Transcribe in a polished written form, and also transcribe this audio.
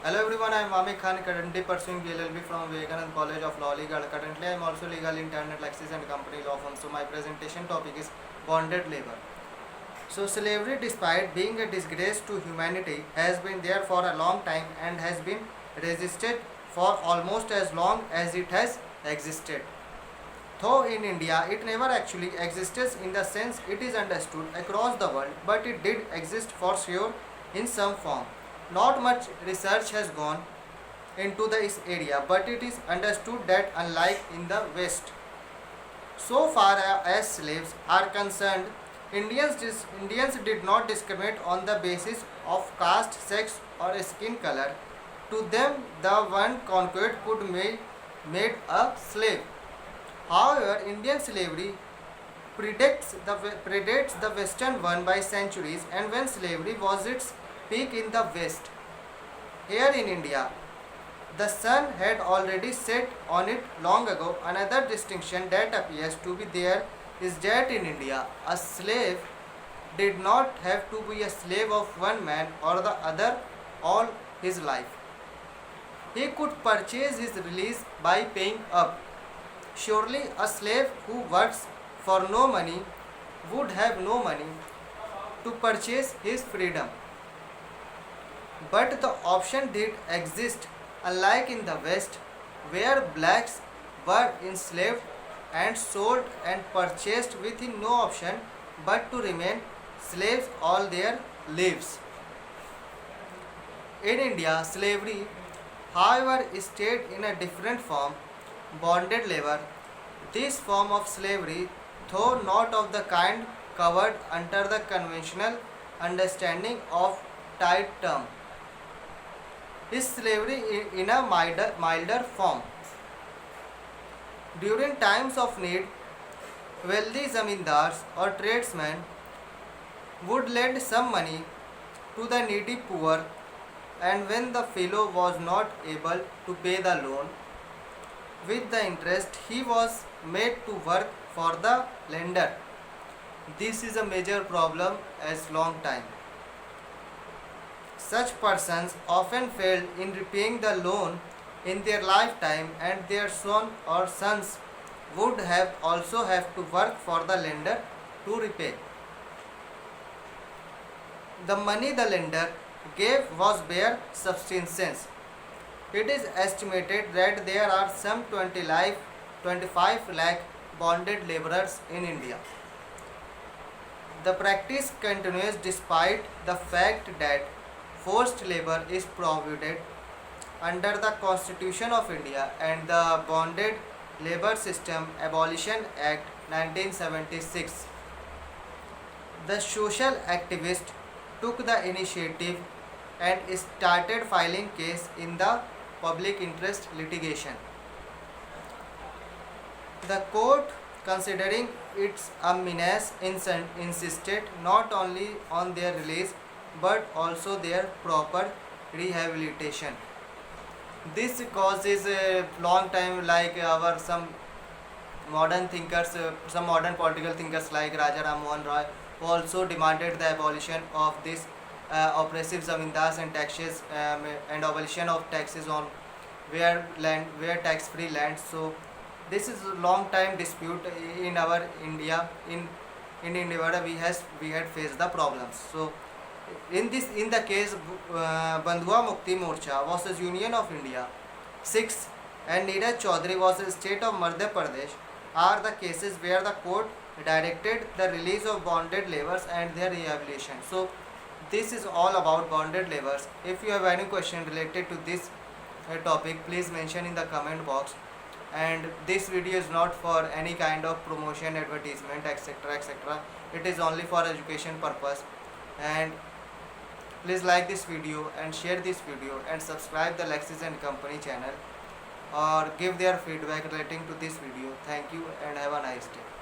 Hello everyone, I am Amik Khan, currently pursuing LLB from Vivekanand College of Law Legal. Currently I am also legal intern at Lexis and Company Law Firm. So my presentation topic is bonded labor. So slavery, despite being a disgrace to humanity, has been there for a long time and has been resisted for almost as long as it has existed. Though in India it never actually existed in the sense it is understood across the world, but it did exist for sure in some form. Not much research has gone into this area, but it is understood that unlike in the West, so far as slaves are concerned, Indians did not discriminate on the basis of caste, sex, or skin color. To them, the one conquered could made a slave. However, Indian slavery predates the Western one by centuries, and when slavery was its peak in the West, here in India, the sun had already set on it long ago. Another distinction that appears to be there is that in India, a slave did not have to be a slave of one man or the other all his life. He could purchase his release by paying up. Surely a slave who works for no money would have no money to purchase his freedom. But the option did exist, unlike in the West, where blacks were enslaved and sold and purchased with no option but to remain slaves all their lives. In India, slavery, however, stayed in a different form, bonded labor. This form of slavery, though not of the kind covered under the conventional understanding of tied term, is slavery in a milder form. During times of need, wealthy zamindars or tradesmen would lend some money to the needy poor, and when the fellow was not able to pay the loan with the interest, he was made to work for the lender. This is a major problem as long time. Such persons often failed in repaying the loan in their lifetime, and their son or sons would have also have to work for the lender to repay. The money the lender gave was bare subsistence. It is estimated that there are some 25 lakh bonded laborers in India. The practice continues despite the fact that forced labor is prohibited under the Constitution of India and the Bonded Labor System Abolition Act 1976. The social activist took the initiative and started filing case in the public interest litigation. The court, considering its a menace, insisted not only on their release but also their proper rehabilitation. This causes a long time, like our some modern thinkers, some modern political thinkers like Raja Ram Mohan Roy, who also demanded the abolition of this oppressive zamindars and taxes, and abolition of taxes on where tax-free land. So this is a long time dispute in our India. In India we had faced the problems. So in the case Bandhua Mukti Morcha versus Union of India 6 and Neeraj Chaudhary versus State of Madhya Pradesh are the cases where the court directed the release of bonded laborers and their rehabilitation. So this is all about bonded laborers. If you have any question related to this topic, please mention in the comment box. And this video is not for any kind of promotion, advertisement, etc., etc. It is only for education purpose. And please like this video and share this video and subscribe the Lexis and Company channel, or give their feedback relating to this video. Thank you and have a nice day.